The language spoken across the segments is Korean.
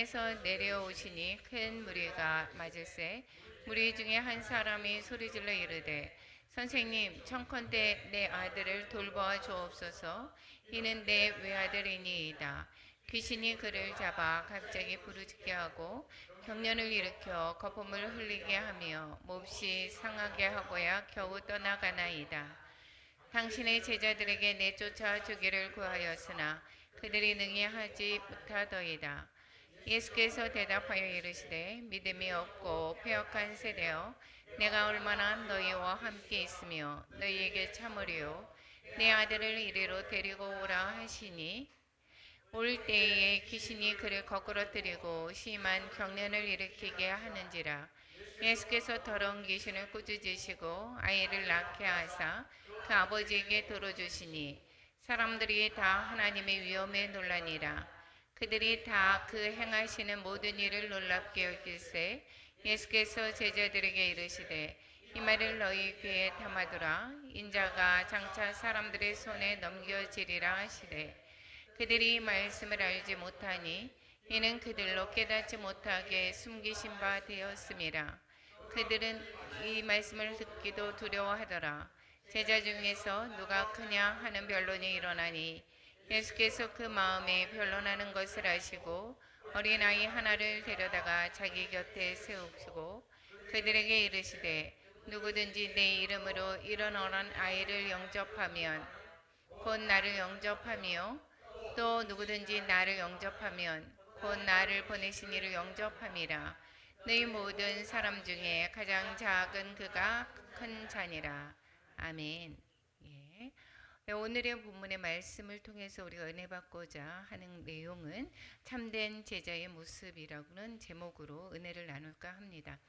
산에서 내려오시니 큰 무리가 맞을세. 무리 중에 한 사람이 소리질러 이르되 선생님 청컨대 내 아들을 돌보아 주옵소서. 이는 내 외아들이니이다. 귀신이 그를 잡아 갑자기 부르짖게 하고 경련을 일으켜 거품을 흘리게 하며 몹시 상하게 하고야 겨우 떠나가나이다. 당신의 제자들에게 내쫓아 주기를 구하였으나 그들이 능히 하지 못하더이다. 예수께서 대답하여 이르시되 믿음이 없고 패역한 세대여, 내가 얼마나 너희와 함께 있으며 너희에게 참으리요. 내 아들을 이리로 데리고 오라 하시니 올 때에 귀신이 그를 거꾸러뜨리고 심한 경련을 일으키게 하는지라. 예수께서 더러운 귀신을 꾸짖으시고 아이를 낳게 하사 그 아버지에게 들어주시니 사람들이 다 하나님의 위엄에 놀라니라. 그들이 다 그 행하시는 모든 일을 놀랍게 여길세 예수께서 제자들에게 이르시되 이 말을 너희 귀에 담아두라. 인자가 장차 사람들의 손에 넘겨지리라 하시되 그들이 말씀을 알지 못하니 이는 그들로 깨닫지 못하게 숨기신 바 되었음이라. 그들은 이 말씀을 듣기도 두려워하더라. 제자 중에서 누가 크냐 하는 변론이 일어나니 예수께서 그 마음에 변론하는 것을 아시고 어린아이 하나를 데려다가 자기 곁에 세우시고 그들에게 이르시되 누구든지 내 이름으로 이런 어린 아이를 영접하면 곧 나를 영접하며 또 누구든지 나를 영접하면 곧 나를 보내신 이를 영접함이라. 너희 모든 사람 중에 가장 작은 그가 큰 자니라. 아멘. 예. 오늘의 본문의 말씀을 통해서 우리가 은혜 받고자 하는 내용은 참된 제자의 모습이라고는 제목으로 은혜를 나눌까 합니다.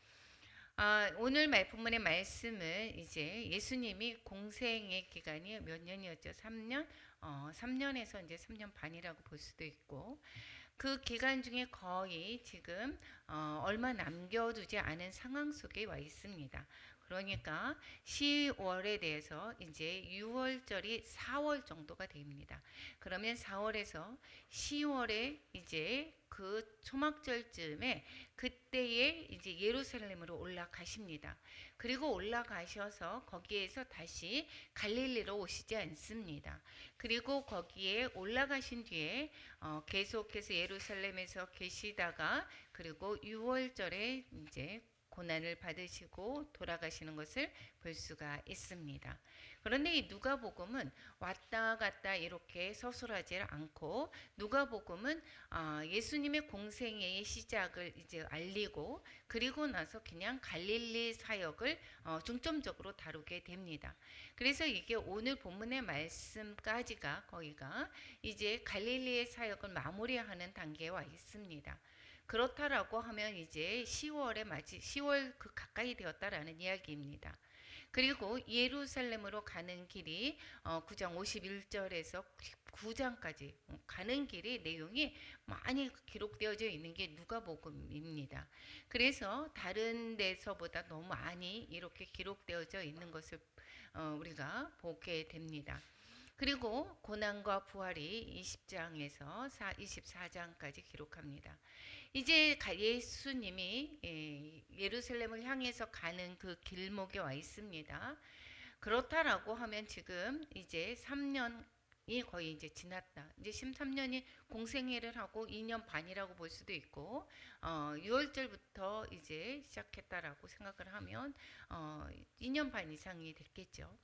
오늘 본문의 말씀은 이제 예수님이 공생의 기간이 몇 년이었죠? 3년? 3년에서 이제 3년 반이라고 볼 수도 있고, 그 기간 중에 거의 지금 얼마 남겨두지 않은 상황 속에 와 있습니다. 그러니까 10월에 대해서 이제 6월절이 4월 정도가 됩니다. 그러면 4월에서 10월에 이제 그 초막절쯤에 그때에 이제 예루살렘으로 올라가십니다. 그리고 올라가셔서 거기에서 다시 갈릴리로 오시지 않습니다. 그리고 거기에 올라가신 뒤에 계속해서 예루살렘에서 계시다가 그리고 6월절에 이제 고난을 받으시고 돌아가시는 것을 볼 수가 있습니다. 그런데 이 누가복음은 왔다 갔다 이렇게 서술하지 않고 누가복음은 예수님의 공생애의 시작을 이제 알리고 그리고 나서 그냥 갈릴리 사역을 중점적으로 다루게 됩니다. 그래서 이게 오늘 본문의 말씀까지가 거기가 이제 갈릴리의 사역을 마무리하는 단계에 와 있습니다. 그렇다라고 하면 이제 10월 그 가까이 되었다라는 이야기입니다. 그리고 예루살렘으로 가는 길이 9장 51절에서 9장까지 가는 길이 내용이 많이 기록되어져 있는 게 누가복음입니다. 그래서 다른 데서보다 너무 많이 이렇게 기록되어져 있는 것을 우리가 보게 됩니다. 그리고 고난과 부활이 20장에서 24장까지 기록합니다. 이제 예수님이 예루살렘을 향해서 가는 그 길목에 와 있습니다. 그렇다라고 하면 지금 이제 3년이 거의 이제 지났다. 이제 13년이 공생애를 하고 2년 반이라고 볼 수도 있고 6월절부터 이제 시작했다라고 생각을 하면 2년 반 이상이 됐겠죠.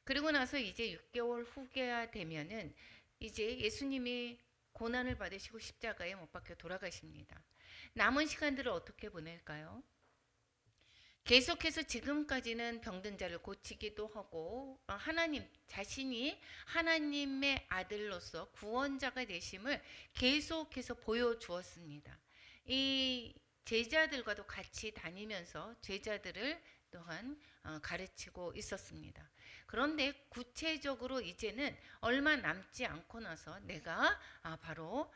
그리고 나서 이제 6개월 후가 되면은 이제 예수님이 고난을 받으시고 십자가에 못 박혀 돌아가십니다. 남은 시간들을 어떻게 보낼까요? 계속해서 지금까지는 병든 자를 고치기도 하고 하나님 자신이 하나님의 아들로서 구원자가 되심을 계속해서 보여주었습니다. 이 제자들과도 같이 다니면서 제자들을 또한 가르치고 있었습니다. 그런데 구체적으로 이제는 얼마 남지 않고 나서 내가 바로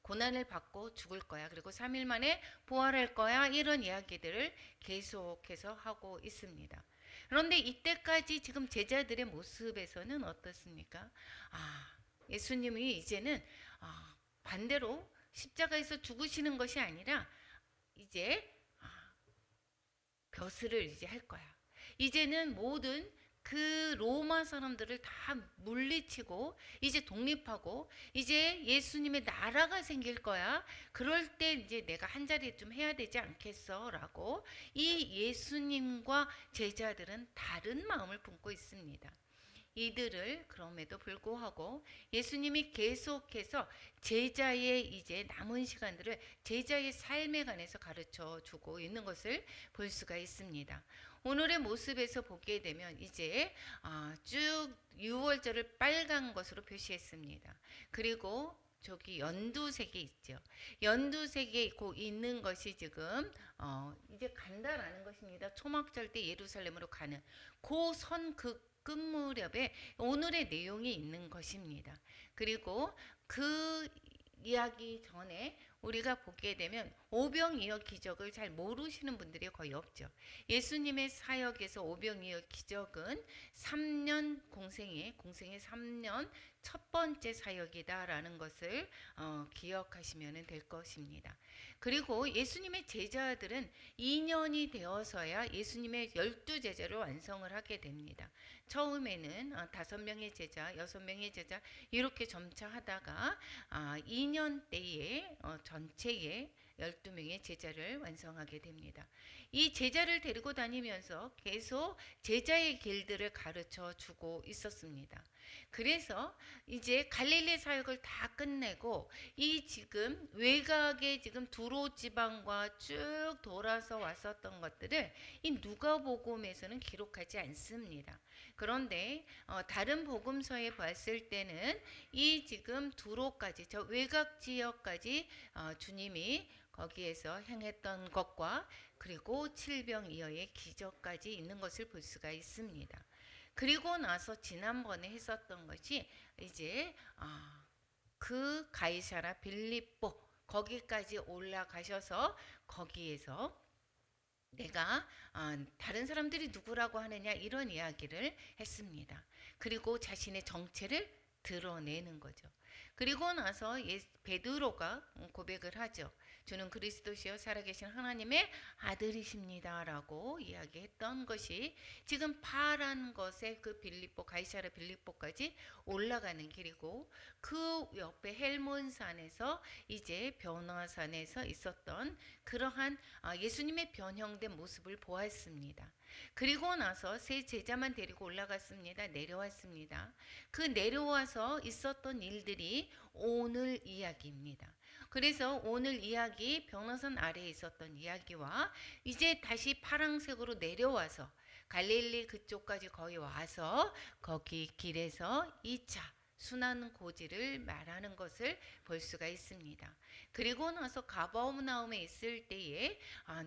고난을 받고 죽을 거야. 그리고 3일 만에 부활할 거야. 이런 이야기들을 계속해서 하고 있습니다. 그런데 이때까지 지금 제자들의 모습에서는 어떻습니까? 예수님이 이제는 반대로 십자가에서 죽으시는 것이 아니라 이제 벼슬을 이제 할 거야. 이제는 모든 그 로마 사람들을 다 물리치고 이제 독립하고 이제 예수님의 나라가 생길 거야. 그럴 때 이제 내가 한 자리 좀 해야 되지 않겠어라고 이 예수님과 제자들은 다른 마음을 품고 있습니다. 이들을 그럼에도 불구하고 예수님이 계속해서 제자의 이제 남은 시간들을 제자의 삶에 관해서 가르쳐 주고 있는 것을 볼 수가 있습니다. 오늘의 모습에서 보게 되면 이제 쭉 유월절을 빨간 것으로 표시했습니다. 그리고 저기 연두색이 있죠. 연두색이 있는 것이 지금 이제 간다라는 것입니다. 초막절 때 예루살렘으로 가는 끝 무렵에 오늘의 내용이 있는 것입니다. 그리고 그 이야기 전에 우리가 보게 되면 오병이어 기적을 잘 모르시는 분들이 거의 없죠. 예수님의 사역에서 오병이어 기적은 3년 공생의 3년 첫 번째 사역이다라는 것을 기억하시면 될 것입니다. 그리고 예수님의 제자들은 2년이 되어서야 예수님의 12제자를 완성을 하게 됩니다. 처음에는 5명의 제자, 6명의 제자 이렇게 점차 하다가 2년 때에 전체의 12명의 제자를 완성하게 됩니다. 이 제자를 데리고 다니면서 계속 제자의 길들을 가르쳐 주고 있었습니다. 그래서 이제 갈릴리 사역을 다 끝내고 이 지금 외곽의 지금 두로 지방과 쭉 돌아서 왔었던 것들을 이 누가복음에서는 기록하지 않습니다. 그런데 다른 복음서에 봤을 때는 이 지금 두로까지 저 외곽 지역까지 주님이 거기에서 행했던 것과 그리고 칠병이어의 기적까지 있는 것을 볼 수가 있습니다. 그리고 나서 지난번에 했었던 것이 이제 그 가이사라 빌립보 거기까지 올라가셔서 거기에서 내가 다른 사람들이 누구라고 하느냐 이런 이야기를 했습니다. 그리고 자신의 정체를 드러내는 거죠. 그리고 나서 베드로가 고백을 하죠. 주는 그리스도시요 살아계신 하나님의 아들이십니다라고 이야기했던 것이 지금 파란 것에 그 가이사라 빌립보까지 올라가는 길이고 그 옆에 헬몬산에서 이제 변화산에서 있었던 그러한 예수님의 변형된 모습을 보았습니다. 그리고 나서 세 제자만 데리고 올라갔습니다. 내려왔습니다. 그 내려와서 있었던 일들이 오늘 이야기입니다. 그래서 오늘 이야기 변화산 아래에 있었던 이야기와 이제 다시 파랑색으로 내려와서 갈릴리 그쪽까지 거의 와서 거기 길에서 2차 순환 고지를 말하는 것을 볼 수가 있습니다. 그리고 나서 가버나움에 있을 때에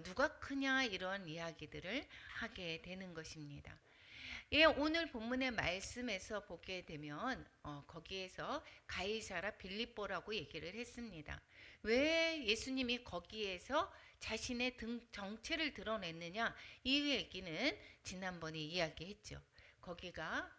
누가 크냐 이런 이야기들을 하게 되는 것입니다. 예, 오늘 본문의 말씀에서 보게 되면 거기에서 가이사라 빌립보라고 얘기를 했습니다. 왜 예수님이 거기에서 자신의 정체를 드러냈느냐 이 얘기는 지난번에 이야기했죠. 거기가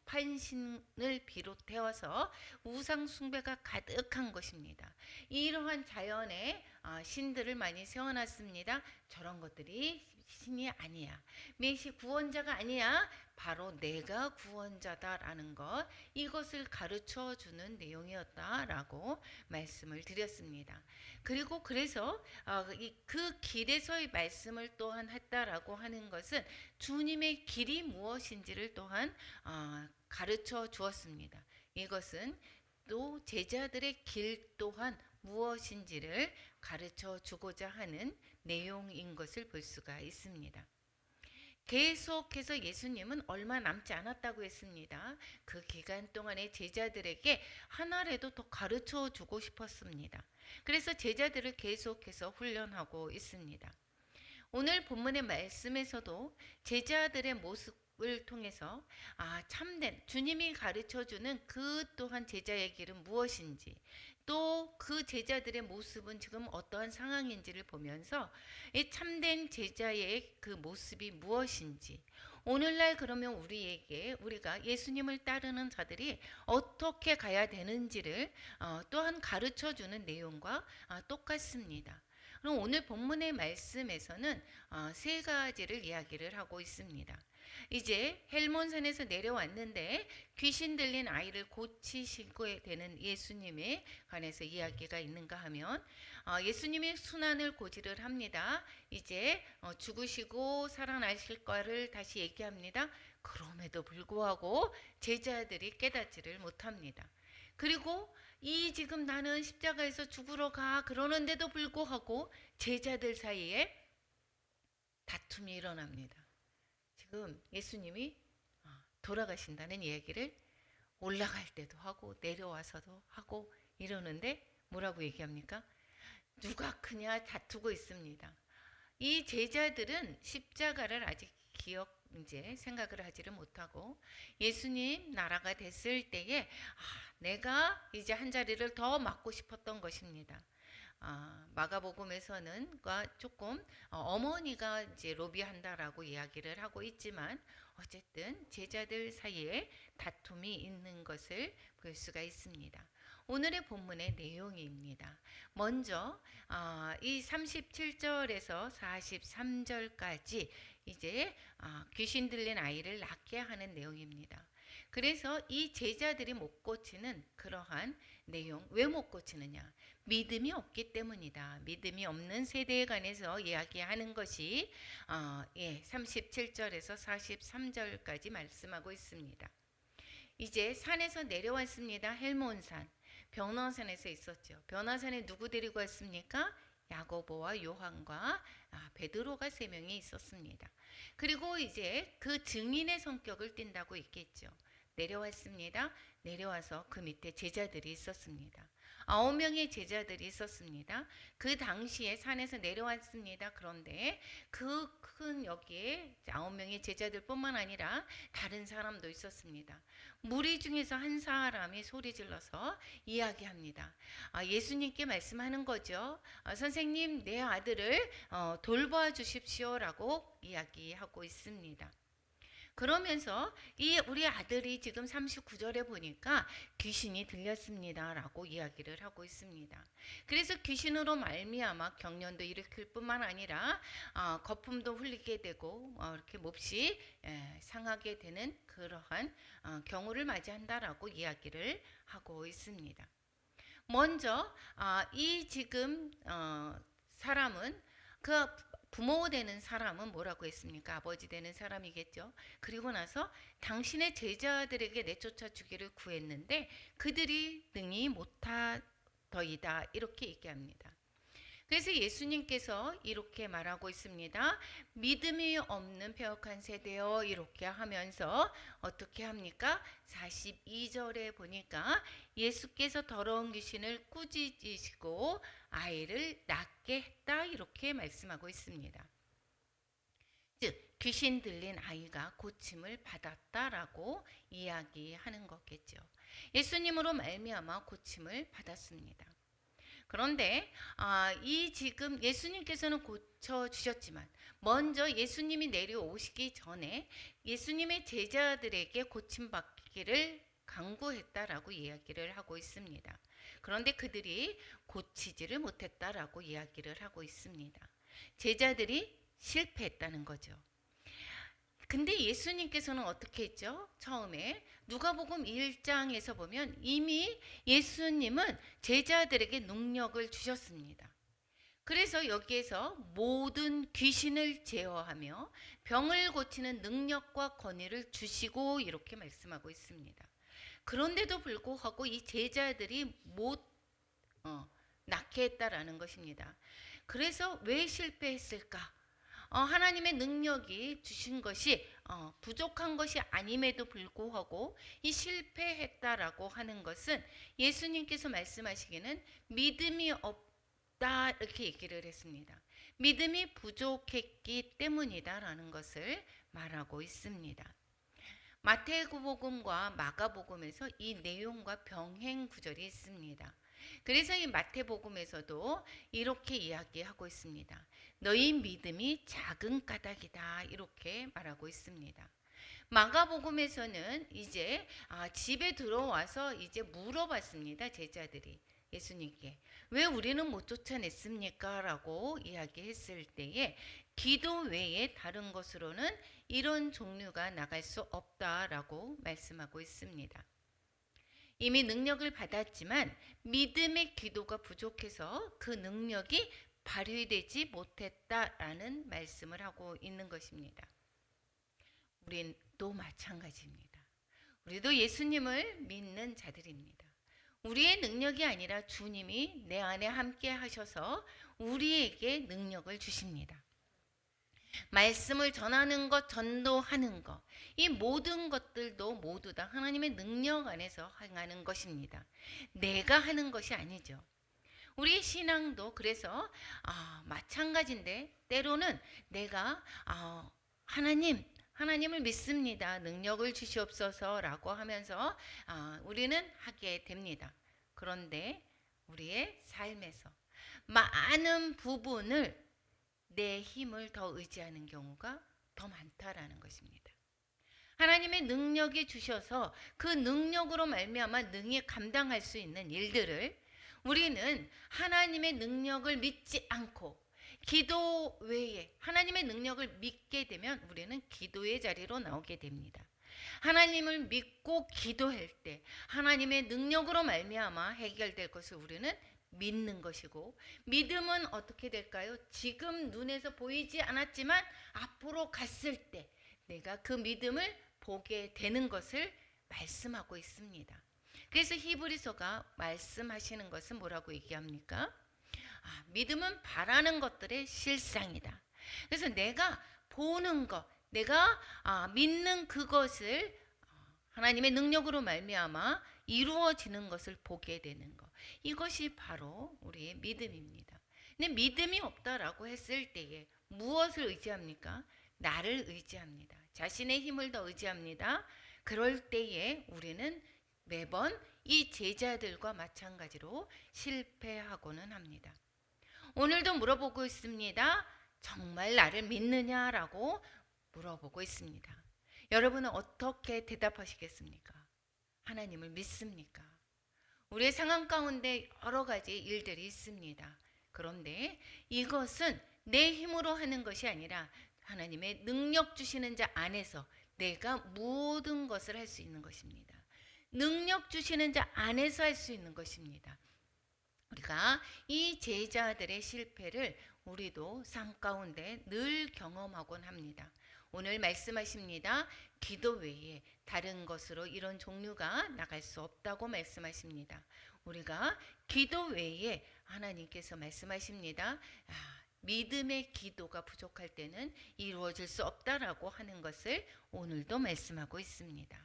판신을 비롯해서 우상 숭배가 가득한 것입니다. 이러한 자연의 신들을 많이 세워놨습니다. 저런 것들이 신이 아니야. 메시 구원자가 아니야. 바로 내가 구원자다라는 것, 이것을 가르쳐 주는 내용이었다라고 말씀을 드렸습니다. 그리고 그래서 그 길에서의 말씀을 또한 했다라고 하는 것은 주님의 길이 무엇인지를 또한 가르쳐 주었습니다. 이것은 또 제자들의 길 또한 무엇인지를 가르쳐 주고자 하는 내용인 것을 볼 수가 있습니다. 계속해서 예수님은 얼마 남지 않았다고 했습니다. 그 기간 동안에 제자들에게 하나라도 더 가르쳐 주고 싶었습니다. 그래서 제자들을 계속해서 훈련하고 있습니다. 오늘 본문의 말씀에서도 제자들의 모습을 통해서 참된 주님이 가르쳐주는 그 또한 제자의 길은 무엇인지 또 그 제자들의 모습은 지금 어떠한 상황인지를 보면서 이 참된 제자의 그 모습이 무엇인지 오늘날 그러면 우리가 예수님을 따르는 자들이 어떻게 가야 되는지를 또한 가르쳐 주는 내용과 똑같습니다. 그럼 오늘 본문의 말씀에서는 세 가지를 이야기를 하고 있습니다. 이제 헬몬산에서 내려왔는데 귀신 들린 아이를 고치시고 되는 예수님에 관해서 이야기가 있는가 하면 예수님이 순환을 고지를 합니다. 이제 죽으시고 살아나실 거를 다시 얘기합니다. 그럼에도 불구하고 제자들이 깨닫지를 못합니다. 그리고 이 지금 나는 십자가에서 죽으러 가 그러는데도 불구하고 제자들 사이에 다툼이 일어납니다. 지금 예수님이 돌아가신다는 이야기를 올라갈 때도 하고 내려와서도 하고 이러는데 뭐라고 얘기합니까? 누가 크냐 다투고 있습니다. 이 제자들은 십자가를 아직 이제 생각을 하지를 못하고 예수님 나라가 됐을 때에 내가 이제 한 자리를 더 맡고 싶었던 것입니다. 마가복음에서는 조금 어머니가 이제 로비한다라고 이야기를 하고 있지만 어쨌든 제자들 사이에 다툼이 있는 것을 볼 수가 있습니다. 오늘의 본문의 내용입니다. 먼저 이 37절에서 43절까지 이제 귀신 들린 아이를 낫게 하는 내용입니다. 그래서 이 제자들이 못 고치는 그러한 내용, 왜 못 고치느냐? 믿음이 없기 때문이다. 믿음이 없는 세대에 관해서 이야기하는 것이 37절에서 43절까지 말씀하고 있습니다. 이제 산에서 내려왔습니다. 헬몬산, 변화산에서 있었죠. 변화산에 누구 데리고 왔습니까? 야고보와 요한과 베드로가 3명이 있었습니다. 그리고 이제 그 증인의 성격을 띈다고 있겠죠. 내려왔습니다. 내려와서 그 밑에 제자들이 있었습니다. 9명의 제자들이 있었습니다. 그 당시에 산에서 내려왔습니다. 그런데 그 큰 여기에 9명의 제자들뿐만 아니라 다른 사람도 있었습니다. 무리 중에서 한 사람이 소리 질러서 이야기합니다. 예수님께 말씀하는 거죠. 선생님, 내 아들을 돌봐 주십시오라고 이야기하고 있습니다. 그러면서 우리 아들이 지금 39절에 보니까 귀신이 들렸습니다라고 이야기를 하고 있습니다. 그래서 귀신으로 말미암아 경련도 일으킬 뿐만 아니라 거품도 흘리게 되고 이렇게 몹시 상하게 되는 그러한 경우를 맞이한다라고 이야기를 하고 있습니다. 먼저 이 지금 사람은 그 부모 되는 사람은 뭐라고 했습니까? 아버지 되는 사람이겠죠. 그리고 나서 당신의 제자들에게 내쫓아 주기를 구했는데 그들이 능히 못하더이다 이렇게 얘기합니다. 그래서 예수님께서 이렇게 말하고 있습니다. 믿음이 없는 패역한 세대여 이렇게 하면서 어떻게 합니까? 42절에 보니까 예수께서 더러운 귀신을 꾸짖으시고 아이를 낫게 했다 이렇게 말씀하고 있습니다. 즉 귀신 들린 아이가 고침을 받았다라고 이야기하는 거겠죠. 예수님으로 말미암아 고침을 받았습니다. 그런데 이 지금 예수님께서는 고쳐 주셨지만 먼저 예수님이 내려오시기 전에 예수님의 제자들에게 고침받기를 강구했다라고 이야기를 하고 있습니다. 그런데 그들이 고치지를 못했다라고 이야기를 하고 있습니다. 제자들이 실패했다는 거죠. 근데 예수님께서는 어떻게 했죠? 처음에 누가복음 1장에서 보면 이미 예수님은 제자들에게 능력을 주셨습니다. 그래서 여기에서 모든 귀신을 제어하며 병을 고치는 능력과 권위를 주시고 이렇게 말씀하고 있습니다. 그런데도 불구하고 이 제자들이 못 낫게 했다라는 것입니다. 그래서 왜 실패했을까? 하나님의 능력이 주신 것이 부족한 것이 아님에도 불구하고 이 실패했다라고 하는 것은 예수님께서 말씀하시기는 믿음이 없다 이렇게 얘기를 했습니다. 믿음이 부족했기 때문이다라는 것을 말하고 있습니다. 마태복음과 마가복음에서 이 내용과 병행 구절이 있습니다. 그래서 이 마태복음에서도 이렇게 이야기하고 있습니다. 너희 믿음이 작은 까닭이다 이렇게 말하고 있습니다. 마가복음에서는 이제 집에 들어와서 이제 물어봤습니다. 제자들이 예수님께 왜 우리는 못 쫓아냈습니까? 라고 이야기했을 때에 기도 외에 다른 것으로는 이런 종류가 나갈 수 없다라고 말씀하고 있습니다. 이미 능력을 받았지만 믿음의 기도가 부족해서 그 능력이 발휘되지 못했다라는 말씀을 하고 있는 것입니다. 우리도 마찬가지입니다. 우리도 예수님을 믿는 자들입니다. 우리의 능력이 아니라 주님이 내 안에 함께 하셔서 우리에게 능력을 주십니다. 말씀을 전하는 것, 전도하는 것, 이 모든 것들도 모두 다 하나님의 능력 안에서 행하는 것입니다. 내가 하는 것이 아니죠. 우리 신앙도 그래서 마찬가지인데 때로는 내가 하나님을 믿습니다. 능력을 주시옵소서라고 하면서 우리는 하게 됩니다. 그런데 우리의 삶에서 많은 부분을 내 힘을 더 의지하는 경우가 더 많다라는 것입니다. 하나님의 능력이 주셔서 그 능력으로 말미암아 능히 감당할 수 있는 일들을 우리는 하나님의 능력을 믿지 않고 기도 외에 하나님의 능력을 믿게 되면 우리는 기도의 자리로 나오게 됩니다. 하나님을 믿고 기도할 때 하나님의 능력으로 말미암아 해결될 것을 우리는 믿는 것이고, 믿음은 어떻게 될까요? 지금 눈에서 보이지 않았지만 앞으로 갔을 때 내가 그 믿음을 보게 되는 것을 말씀하고 있습니다. 그래서 히브리서가 말씀하시는 것은 뭐라고 얘기합니까? 믿음은 바라는 것들의 실상이다. 그래서 내가 보는 것, 내가 믿는 그것을 하나님의 능력으로 말미암아 이루어지는 것을 보게 되는 것, 이것이 바로 우리의 믿음입니다. 근데 믿음이 없다라고 했을 때에 무엇을 의지합니까? 나를 의지합니다. 자신의 힘을 더 의지합니다. 그럴 때에 우리는 매번 이 제자들과 마찬가지로 실패하고는 합니다. 오늘도 물어보고 있습니다. 정말 나를 믿느냐라고 물어보고 있습니다. 여러분은 어떻게 대답하시겠습니까? 하나님을 믿습니까? 우리의 상황 가운데 여러 가지 일들이 있습니다. 그런데 이것은 내 힘으로 하는 것이 아니라 하나님의 능력 주시는 자 안에서 내가 모든 것을 할 수 있는 것입니다. 능력 주시는 자 안에서 할 수 있는 것입니다. 우리가 이 제자들의 실패를 우리도 삶 가운데 늘 경험하곤 합니다. 오늘 말씀하십니다. 기도 외에 다른 것으로 이런 종류가 나갈 수 없다고 말씀하십니다. 우리가 기도 외에 하나님께서 말씀하십니다. 믿음의 기도가 부족할 때는 이루어질 수 없다라고 하는 것을 오늘도 말씀하고 있습니다.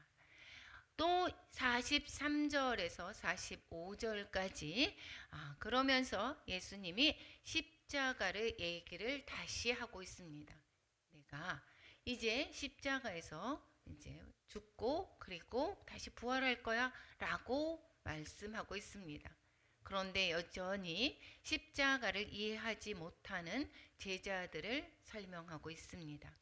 또 43절에서 45절까지 그러면서 예수님이 십자가를 얘기를 다시 하고 있습니다. 내가 이제 십자가에서 이제 죽고 그리고 다시 부활할 거야 라고 말씀하고 있습니다. 그런데 여전히 십자가를 이해하지 못하는 제자들을 설명하고 있습니다.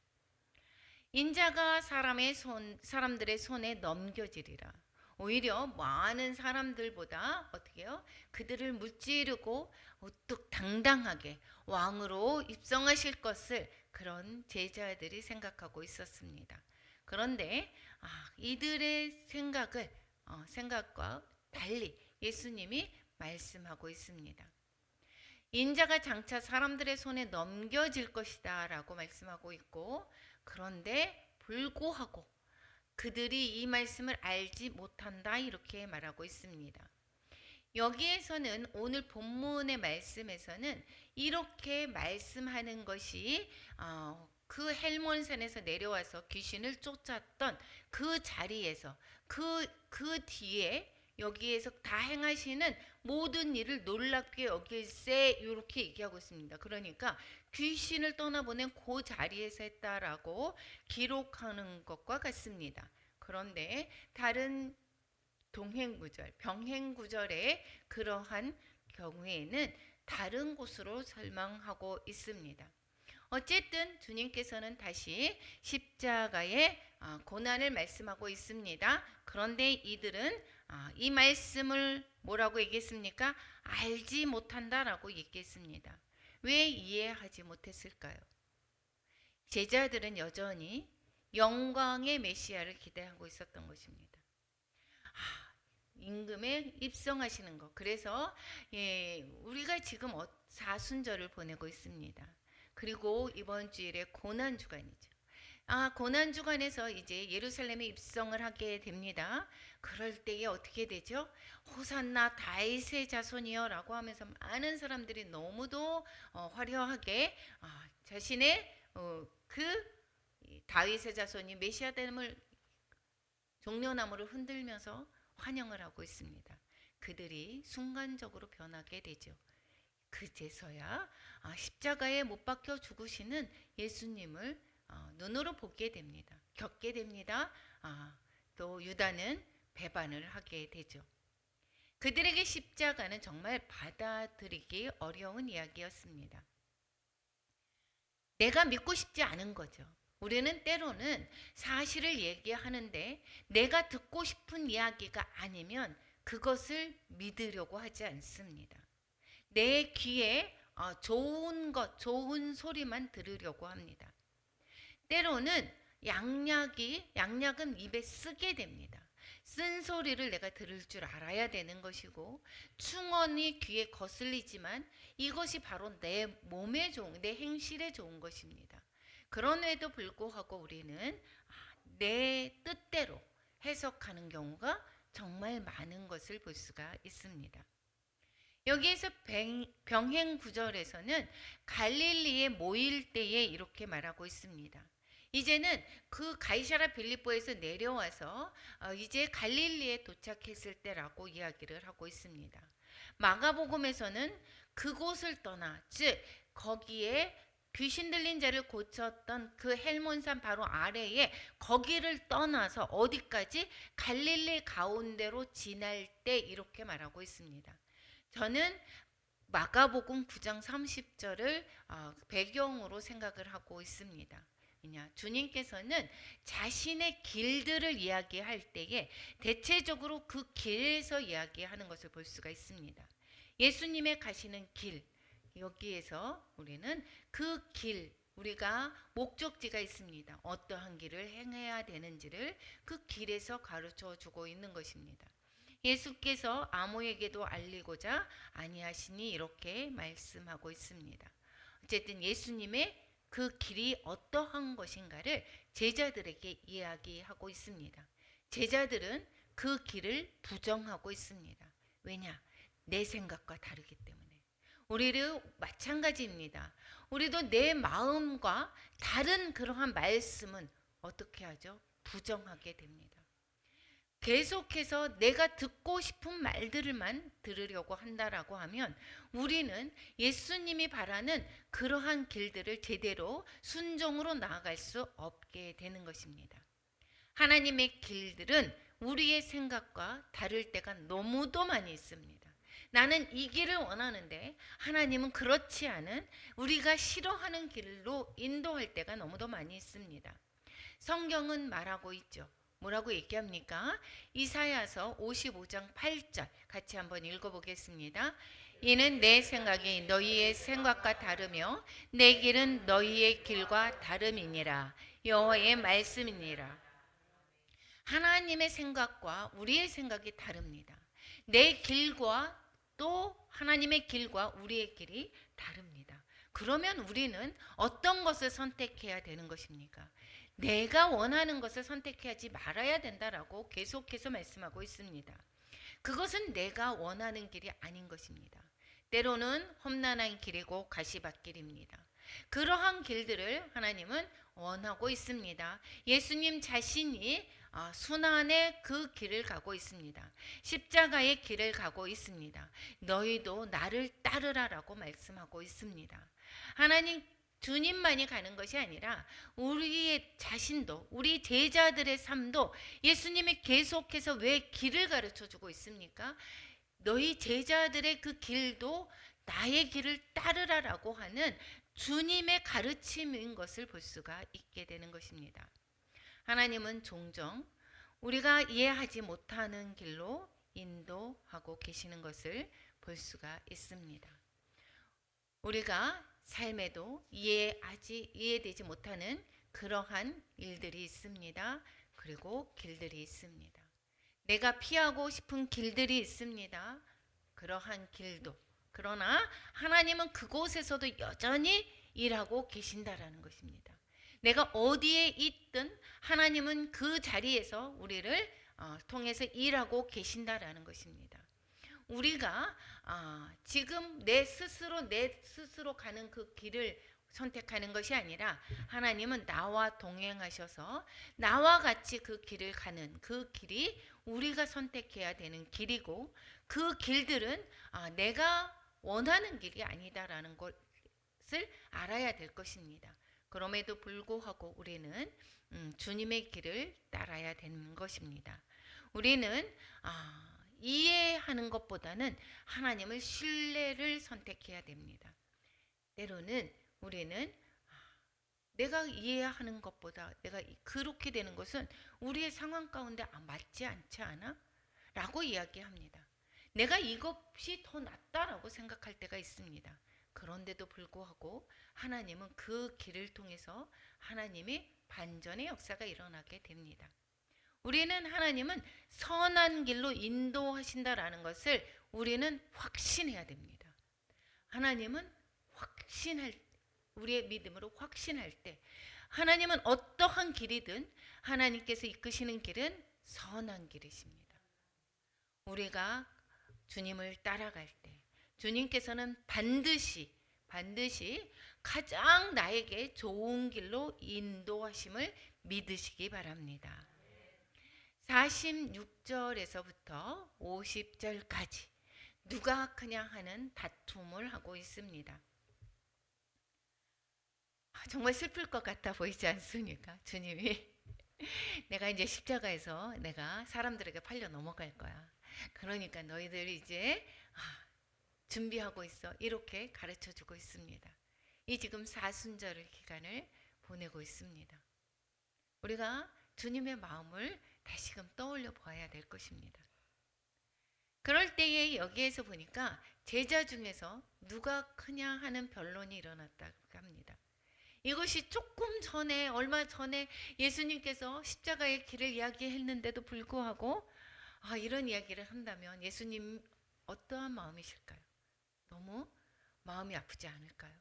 인자가 사람들의 손에 넘겨지리라. 오히려 많은 사람들보다 어떻게요? 그들을 무찌르고 우뚝 당당하게 왕으로 입성하실 것을 그런 제자들이 생각하고 있었습니다. 그런데 이들의 생각과 달리 예수님이 말씀하고 있습니다. 인자가 장차 사람들의 손에 넘겨질 것이다 라고 말씀하고 있고, 그런데 불구하고 그들이 이 말씀을 알지 못한다 이렇게 말하고 있습니다. 여기에서는 오늘 본문의 말씀에서는 이렇게 말씀하는 것이 그 헬몬산에서 내려와서 귀신을 쫓았던 그 자리에서 그 뒤에 여기에서 다 행하시는 모든 일을 놀랍게 여길세 이렇게 얘기하고 있습니다. 그러니까 귀신을 떠나보낸 그 자리에서 했다라고 기록하는 것과 같습니다. 그런데 다른 동행구절, 병행구절의 그러한 경우에는 다른 곳으로 설명하고 있습니다. 어쨌든 주님께서는 다시 십자가의 고난을 말씀하고 있습니다. 그런데 이들은 이 말씀을 뭐라고 얘기했습니까? 알지 못한다라고 얘기했습니다. 왜 이해하지 못했을까요? 제자들은 여전히 영광의 메시아를 기대하고 있었던 것입니다. 임금에 입성하시는 것. 그래서 우리가 지금 사순절을 보내고 있습니다. 그리고 이번 주일에 고난 주간이죠. 고난 주간에서 이제 예루살렘에 입성을 하게 됩니다. 그럴 때에 어떻게 되죠? 호산나 다윗의 자손이여라고 하면서 많은 사람들이 너무도 화려하게 자신의 그 다윗의 자손이 메시아됨을 종려나무를 흔들면서 환영을 하고 있습니다. 그들이 순간적으로 변하게 되죠. 그제서야 십자가에 못 박혀 죽으시는 예수님을 눈으로 보게 됩니다. 겪게 됩니다. 또 유다는 배반을 하게 되죠. 그들에게 십자가는 정말 받아들이기 어려운 이야기였습니다. 내가 믿고 싶지 않은 거죠. 우리는 때로는 사실을 얘기하는데 내가 듣고 싶은 이야기가 아니면 그것을 믿으려고 하지 않습니다. 내 귀에 좋은 것, 좋은 소리만 들으려고 합니다. 때로는 양약은 입에 쓰게 됩니다. 쓴 소리를 내가 들을 줄 알아야 되는 것이고, 충언이 귀에 거슬리지만 이것이 바로 내 몸에 좋은, 내 행실에 좋은 것입니다. 그럼에도 불구하고 우리는 내 뜻대로 해석하는 경우가 정말 많은 것을 볼 수가 있습니다. 여기에서 병행 구절에서는 갈릴리에 모일 때에 이렇게 말하고 있습니다. 이제는 그 가이사랴 빌립보에서 내려와서 이제 갈릴리에 도착했을 때라고 이야기를 하고 있습니다. 마가복음에서는 그곳을 떠나, 즉 거기에 귀신 들린 자를 고쳤던 그 헬몬산 바로 아래에 거기를 떠나서 어디까지? 갈릴리 가운데로 지날 때 이렇게 말하고 있습니다. 저는 마가복음 9장 30절을 배경으로 생각을 하고 있습니다. 주님께서는 자신의 길들을 이야기할 때에 대체적으로 그 길에서 이야기하는 것을 볼 수가 있습니다. 예수님의 가시는 길, 여기에서 우리는 그 길, 우리가 목적지가 있습니다. 어떠한 길을 행해야 되는지를 그 길에서 가르쳐 주고 있는 것입니다. 예수께서 아무에게도 알리고자 아니하시니 이렇게 말씀하고 있습니다. 어쨌든 예수님의 그 길이 어떠한 것인가를 제자들에게 이야기하고 있습니다. 제자들은 그 길을 부정하고 있습니다. 왜냐? 내 생각과 다르기 때문에. 우리도 마찬가지입니다. 우리도 내 마음과 다른 그러한 말씀은 어떻게 하죠? 부정하게 됩니다. 계속해서 내가 듣고 싶은 말들만 들으려고 한다라고 하면 우리는 예수님이 바라는 그러한 길들을 제대로 순종으로 나아갈 수 없게 되는 것입니다. 하나님의 길들은 우리의 생각과 다를 때가 너무도 많이 있습니다. 나는 이 길을 원하는데 하나님은 그렇지 않은 우리가 싫어하는 길로 인도할 때가 너무도 많이 있습니다. 성경은 말하고 있죠. 뭐라고 얘기합니까? 이사야서 55장 8절 같이 한번 읽어보겠습니다. 이는 내 생각이 너희의 생각과 다르며 내 길은 너희의 길과 다름이니라. 여호와의 말씀이니라. 하나님의 생각과 우리의 생각이 다릅니다. 내 길과 또 하나님의 길과 우리의 길이 다릅니다. 그러면 우리는 어떤 것을 선택해야 되는 것입니까? 내가 원하는 것을 선택하지 말아야 된다라고 계속해서 말씀하고 있습니다. 그것은 내가 원하는 길이 아닌 것입니다. 때로는 험난한 길이고 가시밭길입니다. 그러한 길들을 하나님은 원하고 있습니다. 예수님 자신이 순환의 그 길을 가고 있습니다. 십자가의 길을 가고 있습니다. 너희도 나를 따르라라고 말씀하고 있습니다. 하나님 주님만이 가는 것이 아니라 우리의 자신도, 우리 제자들의 삶도 예수님이 계속해서 왜 길을 가르쳐 주고 있습니까? 너희 제자들의 그 길도 나의 길을 따르라라고 하는 주님의 가르침인 것을 볼 수가 있게 되는 것입니다. 하나님은 종종 우리가 이해하지 못하는 길로 인도하고 계시는 것을 볼 수가 있습니다. 우리가 삶에도 이해되지 못하는 그러한 일들이 있습니다. 그리고 길들이 있습니다. 내가 피하고 싶은 길들이 있습니다. 그러한 길도. 그러나 하나님은 그곳에서도 여전히 일하고 계신다라는 것입니다. 내가 어디에 있든 하나님은 그 자리에서 우리를 통해서 일하고 계신다라는 것입니다. 우리가 지금 내 스스로 가는 그 길을 선택하는 것이 아니라 하나님은 나와 동행하셔서 나와 같이 그 길을 가는 그 길이 우리가 선택해야 되는 길이고, 그 길들은 내가 원하는 길이 아니다라는 것을 알아야 될 것입니다. 그럼에도 불구하고 우리는 주님의 길을 따라야 되는 것입니다. 우리는 이해하는 것보다는 하나님을 신뢰를 선택해야 됩니다. 때로는 우리는 내가 이해하는 것보다 내가 그렇게 되는 것은 우리의 상황 가운데 맞지 않지 않아? 라고 이야기합니다. 내가 이것이 더 낫다라고 생각할 때가 있습니다. 그런데도 불구하고 하나님은 그 길을 통해서 하나님이 반전의 역사가 일어나게 됩니다. 우리는 하나님은 선한 길로 인도하신다라는 것을 우리는 확신해야 됩니다. 하나님은 우리의 믿음으로 확신할 때 하나님은 어떠한 길이든 하나님께서 이끄시는 길은 선한 길이십니다. 우리가 주님을 따라갈 때 주님께서는 반드시 가장 나에게 좋은 길로 인도하심을 믿으시기 바랍니다. 46절에서부터 50절까지 누가 크냐 하는 다툼을 하고 있습니다. 정말 슬플 것 같아 보이지 않습니까? 주님이 내가 이제 십자가에서 내가 사람들에게 팔려 넘어갈 거야. 그러니까 너희들 이제 준비하고 있어. 이렇게 가르쳐 주고 있습니다. 이 지금 사순절 기간을 보내고 있습니다. 우리가 주님의 마음을 다시금 떠올려 보아야 될 것입니다. 그럴 때에 여기에서 보니까 제자 중에서 누가 크냐 하는 변론이 일어났다고 합니다. 이것이 조금 전에, 얼마 전에 예수님께서 십자가의 길을 이야기했는데도 불구하고 이런 이야기를 한다면 예수님 어떠한 마음이실까요? 너무 마음이 아프지 않을까요?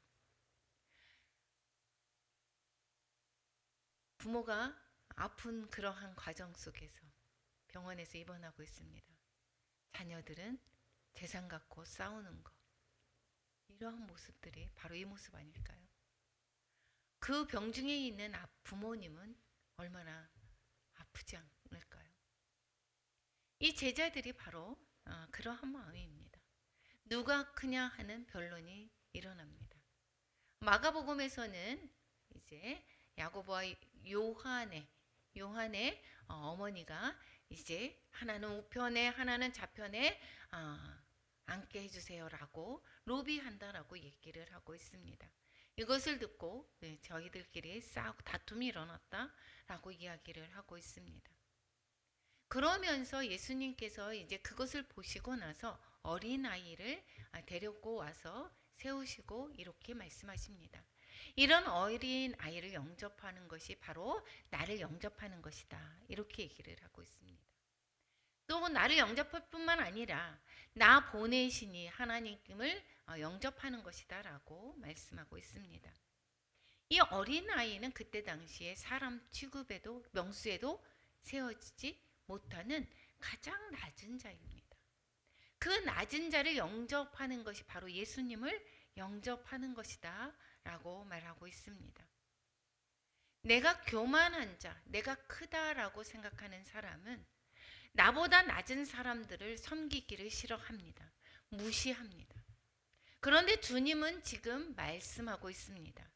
부모가 아픈 그러한 과정 속에서 병원에서 입원하고 있습니다. 자녀들은 재산 갖고 싸우는 것, 이러한 모습들이 바로 이 모습 아닐까요? 그 병중에 있는 부모님은 얼마나 아프지 않을까요? 이 제자들이 바로 그러한 마음입니다. 누가 크냐 하는 변론이 일어납니다. 마가복음에서는 이제 야고보와 요한의 어머니가 이제 하나는 우편에 하나는 좌편에 앉게 해주세요라고 로비한다라고 얘기를 하고 있습니다. 이것을 듣고 저희들끼리 싸우고 다툼이 일어났다라고 이야기를 하고 있습니다. 그러면서 예수님께서 이제 그것을 보시고 나서 어린아이를 데리고 와서 세우시고 이렇게 말씀하십니다. 이런 어린아이를 영접하는 것이 바로 나를 영접하는 것이다. 이렇게 얘기를 하고 있습니다. 또 나를 영접할 뿐만 아니라 나 보내시니 하나님을 영접하는 것이다 라고 말씀하고 있습니다. 이 어린아이는 그때 당시에 사람 취급에도 명수에도 세워지지 못하는 가장 낮은 자입니다. 그 낮은 자를 영접하는 것이 바로 예수님을 영접하는 것이다 라고 말하고 있습니다. 내가 교만한 자, 내가 크다라고 생각하는 사람은 나보다 낮은 사람들을 섬기기를 싫어합니다. 무시합니다. 그런데 주님은 지금 말씀하고 있습니다.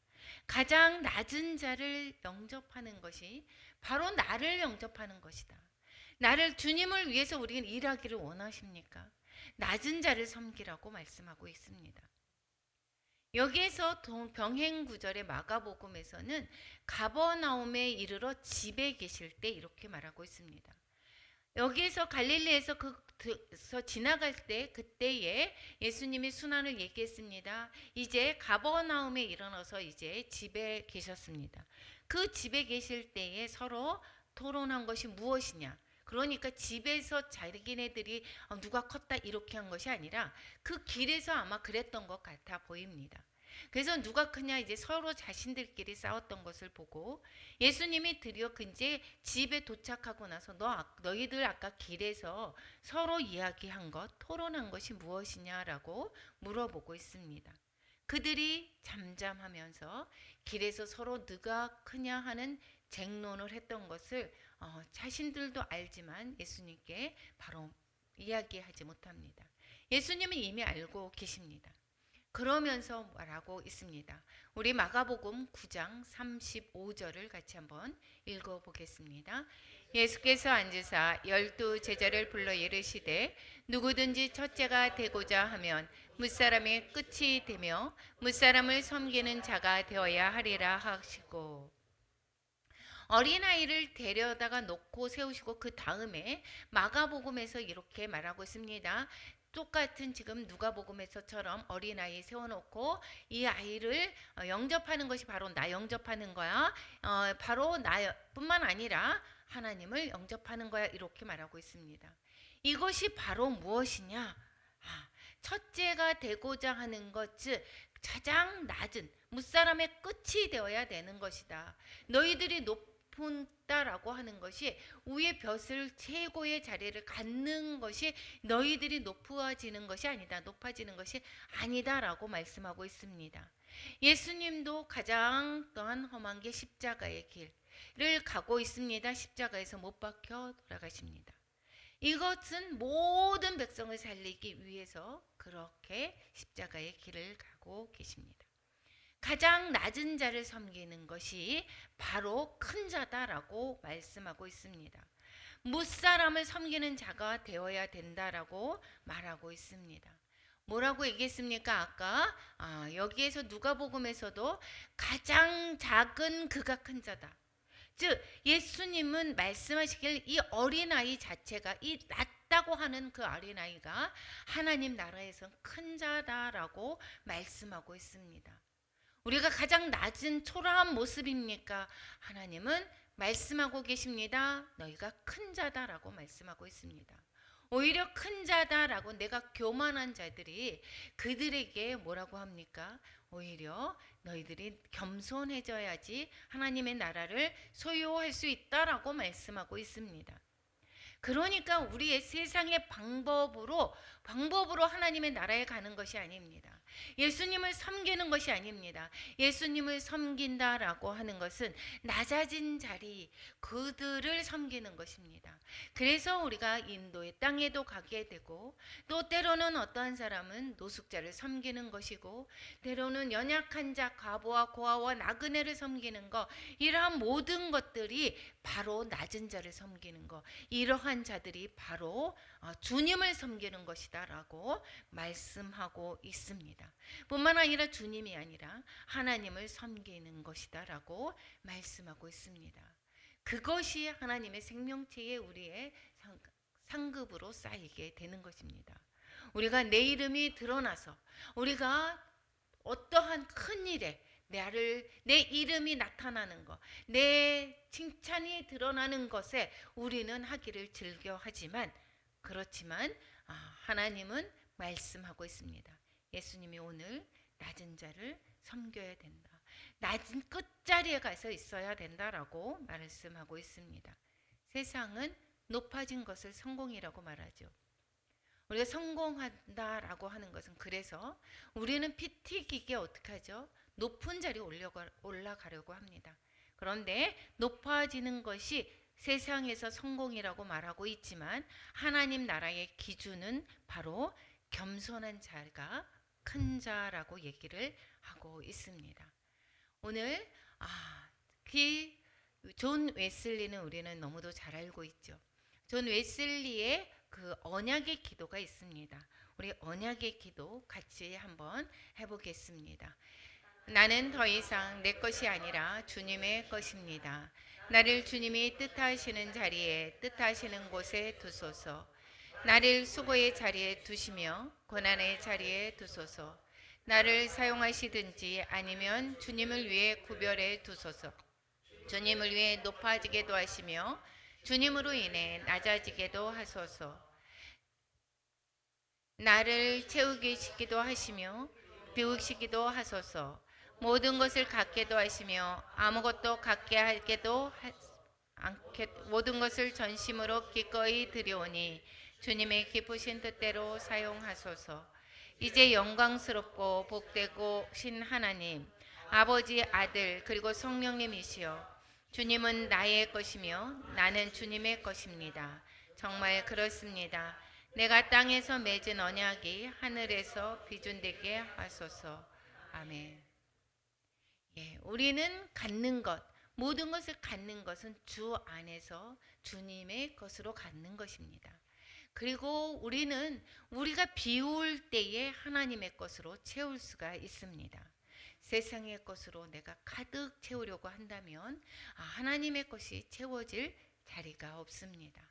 가장 낮은 자를 영접하는 것이 바로 나를 영접하는 것이다. 나를 주님을 위해서 우리는 일하기를 원하십니까? 낮은 자를 섬기라고 말씀하고 있습니다. 여기에서 병행 구절의 마가복음에서는 가버나움에 이르러 집에 계실 때 이렇게 말하고 있습니다. 여기에서 갈릴리에서 지나갈 때 그때에 예수님이 순환을 얘기했습니다. 이제 가버나움에 일어나서 이제 집에 계셨습니다. 그 집에 계실 때에 서로 토론한 것이 무엇이냐? 그러니까 집에서 자기네들이 누가 컸다 이렇게 한 것이 아니라 그 길에서 아마 그랬던 것 같아 보입니다. 그래서 누가 크냐 이제 서로 자신들끼리 싸웠던 것을 보고 예수님이 드디어 이제 집에 도착하고 나서 너희들 아까 길에서 서로 이야기한 것, 토론한 것이 무엇이냐라고 물어보고 있습니다. 그들이 잠잠하면서 길에서 서로 누가 크냐 하는 쟁론을 했던 것을 자신들도 알지만 예수님께 바로 이야기하지 못합니다. 예수님은 이미 알고 계십니다. 그러면서 말하고 있습니다. 우리 마가복음 9장 35절을 같이 한번 읽어보겠습니다. 예수께서 앉으사 12 제자를 불러 이르시되 누구든지 첫째가 되고자 하면 무사람의 끝이 되며 무사람을 섬기는 자가 되어야 하리라 하시고, 어린아이를 데려다가 놓고 세우시고 그 다음에 마가복음에서 이렇게 말하고 있습니다. 똑같은 지금 누가복음에서처럼 어린아이 세워놓고 이 아이를 영접하는 것이 바로 나 영접하는 거야. 바로 나뿐만 아니라 하나님을 영접하는 거야. 이렇게 말하고 있습니다. 이것이 바로 무엇이냐? 첫째가 되고자 하는 것, 즉 가장 낮은 무사람의 끝이 되어야 되는 것이다. 너희들이 높다라고 하는 것이 위의 벼슬 최고의 자리를 갖는 것이 너희들이 높아지는 것이 아니다. 높아지는 것이 아니다라고 말씀하고 있습니다. 예수님도 가장 또한 험한 게 십자가의 길을 가고 있습니다. 십자가에서 못 박혀 돌아가십니다. 이것은 모든 백성을 살리기 위해서 그렇게 십자가의 길을 가고 계십니다. 가장 낮은 자를 섬기는 것이 바로 큰 자다라고 말씀하고 있습니다. 무사람을 섬기는 자가 되어야 된다라고 말하고 있습니다. 뭐라고 얘기했습니까? 아까 여기에서 누가복음에서도 가장 작은 그가 큰 자다. 즉 예수님은 말씀하시길 이 어린아이 자체가 이 낮다고 하는 그 어린아이가 하나님 나라에서 큰 자다라고 말씀하고 있습니다. 우리가 가장 낮은 초라한 모습입니까? 하나님은 말씀하고 계십니다. 너희가 큰 자다라고 말씀하고 있습니다. 오히려 큰 자다라고 내가 교만한 자들이 그들에게 뭐라고 합니까? 오히려 너희들이 겸손해져야지 하나님의 나라를 소유할 수 있다라고 말씀하고 있습니다. 그러니까 우리의 세상의 방법으로 하나님의 나라에 가는 것이 아닙니다. 예수님을 섬기는 것이 아닙니다. 예수님을 섬긴다라고 하는 것은 낮아진 자리, 그들을 섬기는 것입니다. 그래서 우리가 인도의 땅에도 가게 되고, 또 때로는 어떠한 사람은 노숙자를 섬기는 것이고, 때로는 연약한 자, 과부와 고아와 나그네를 섬기는 것, 이러한 모든 것들이 바로 낮은 자를 섬기는 것, 이러한 자들이 바로 주님을 섬기는 것이다 라고 말씀하고 있습니다. 뿐만 아니라 주님이 아니라 하나님을 섬기는 것이다 라고 말씀하고 있습니다. 그것이 하나님의 생명체에 우리의 상급으로 쌓이게 되는 것입니다. 우리가 내 이름이 드러나서 우리가 어떠한 큰 일에 내 이름이 나타나는 것, 내 칭찬이 드러나는 것에 우리는 하기를 즐겨하지만, 그렇지만 하나님은 말씀하고 있습니다. 예수님이 오늘 낮은 자를 섬겨야 된다. 낮은 끝자리에 가서 있어야 된다라고 말씀하고 있습니다. 세상은 높아진 것을 성공이라고 말하죠. 우리가 성공한다라고 하는 것은, 그래서 우리는 피 튀기게 어떻게 하죠? 높은 자리에 올라가려고 합니다. 그런데 높아지는 것이 세상에서 성공이라고 말하고 있지만 하나님 나라의 기준은 바로 겸손한 자가 큰 자라고 얘기를 하고 있습니다. 오늘 존 웨슬리는 우리는 너무도 잘 알고 있죠. 존 웨슬리의 그 언약의 기도가 있습니다. 우리 언약의 기도 같이 한번 해보겠습니다. 나는 더 이상 내 것이 아니라 주님의 것입니다. 나를 주님이 뜻하시는 자리에 뜻하시는 곳에 두소서. 나를 수고의 자리에 두시며 고난의 자리에 두소서. 나를 사용하시든지 아니면 주님을 위해 구별해 두소서. 주님을 위해 높아지게도 하시며 주님으로 인해 낮아지게도 하소서. 나를 채우시기도 하시며 비우시기도 하소서. 모든 것을 갖게도 하시며 아무것도 갖게 하게도 않게 모든 것을 전심으로 기꺼이 드리오니 주님의 기쁘신 뜻대로 사용하소서. 이제 영광스럽고 복되고 신 하나님, 아버지, 아들 그리고 성령님이시여, 주님은 나의 것이며 나는 주님의 것입니다. 정말 그렇습니다. 내가 땅에서 맺은 언약이 하늘에서 비준되게 하소서. 아멘. 예, 우리는 갖는 것, 모든 것을 갖는 것은 주 안에서 주님의 것으로 갖는 것입니다. 그리고 우리는 우리가 비울 때에 하나님의 것으로 채울 수가 있습니다. 세상의 것으로 내가 가득 채우려고 한다면 하나님의 것이 채워질 자리가 없습니다.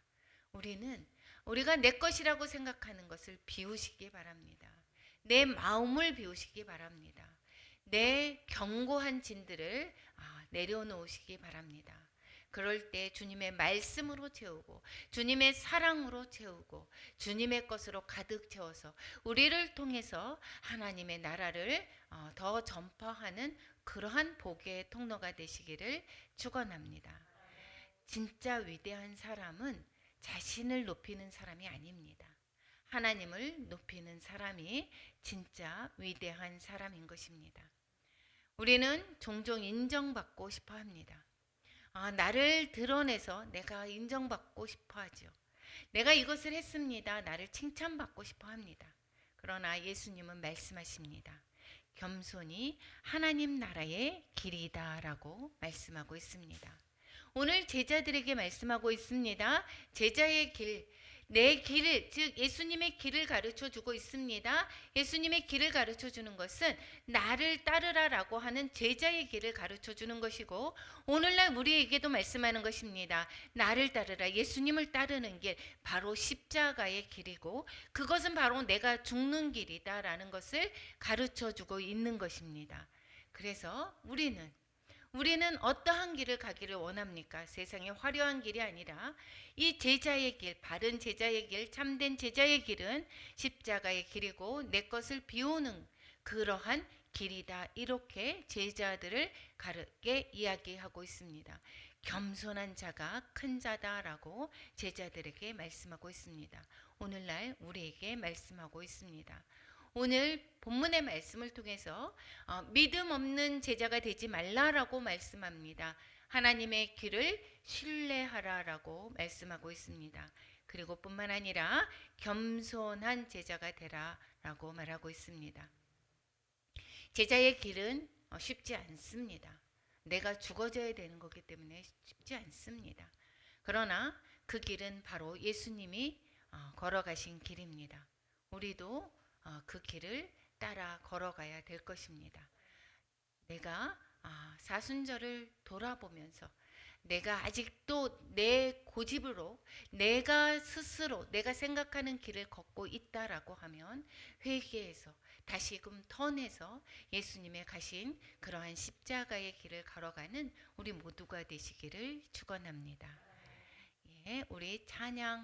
우리가 내 것이라고 생각하는 것을 비우시기 바랍니다. 내 마음을 비우시기 바랍니다. 내 견고한 진들을 내려놓으시기 바랍니다. 그럴 때 주님의 말씀으로 채우고 주님의 사랑으로 채우고 주님의 것으로 가득 채워서 우리를 통해서 하나님의 나라를 더 전파하는 그러한 복의 통로가 되시기를 축원합니다. 진짜 위대한 사람은 자신을 높이는 사람이 아닙니다. 하나님을 높이는 사람이 진짜 위대한 사람인 것입니다. 우리는 종종 인정받고 싶어 합니다. 나를 드러내서 내가 인정받고 싶어 하죠. 내가 이것을 했습니다. 나를 칭찬받고 싶어 합니다. 그러나 예수님은 말씀하십니다. 겸손이 하나님 나라의 길이다라고 말씀하고 있습니다. 오늘 제자들에게 말씀하고 있습니다. 제자의 길, 내 길을, 즉 예수님의 길을 가르쳐 주고 있습니다. 예수님의 길을 가르쳐 주는 것은 나를 따르라라고 하는 제자의 길을 가르쳐 주는 것이고, 오늘날 우리에게도 말씀하는 것입니다. 나를 따르라, 예수님을 따르는 길, 바로 십자가의 길이고 그것은 바로 내가 죽는 길이다라는 것을 가르쳐 주고 있는 것입니다. 그래서 우리는 어떠한 길을 가기를 원합니까? 세상의 화려한 길이 아니라 이 제자의 길, 바른 제자의 길, 참된 제자의 길은 십자가의 길이고 내 것을 비우는 그러한 길이다. 이렇게 제자들을 가르게 이야기하고 있습니다. 겸손한 자가 큰 자다라고 제자들에게 말씀하고 있습니다. 오늘날 우리에게 말씀하고 있습니다. 오늘 본문의 말씀을 통해서 믿음 없는 제자가 되지 말라라고 말씀합니다. 하나님의 길을 신뢰하라라고 말씀하고 있습니다. 그리고 뿐만 아니라 겸손한 제자가 되라라고 말하고 있습니다. 제자의 길은 쉽지 않습니다. 내가 죽어져야 되는 거기 때문에 쉽지 않습니다. 그러나 그 길은 바로 예수님이 걸어가신 길입니다. 우리도 그 길을 따라 걸어가야 될 것입니다. 내가 사순절을 돌아보면서 내가 아직도 내 고집으로 내가 스스로 내가 생각하는 길을 걷고 있다라고 하면 회개해서 다시금 턴해서 예수님의 가신 그러한 십자가의 길을 걸어가는 우리 모두가 되시기를 축원합니다. 예, 우리 찬양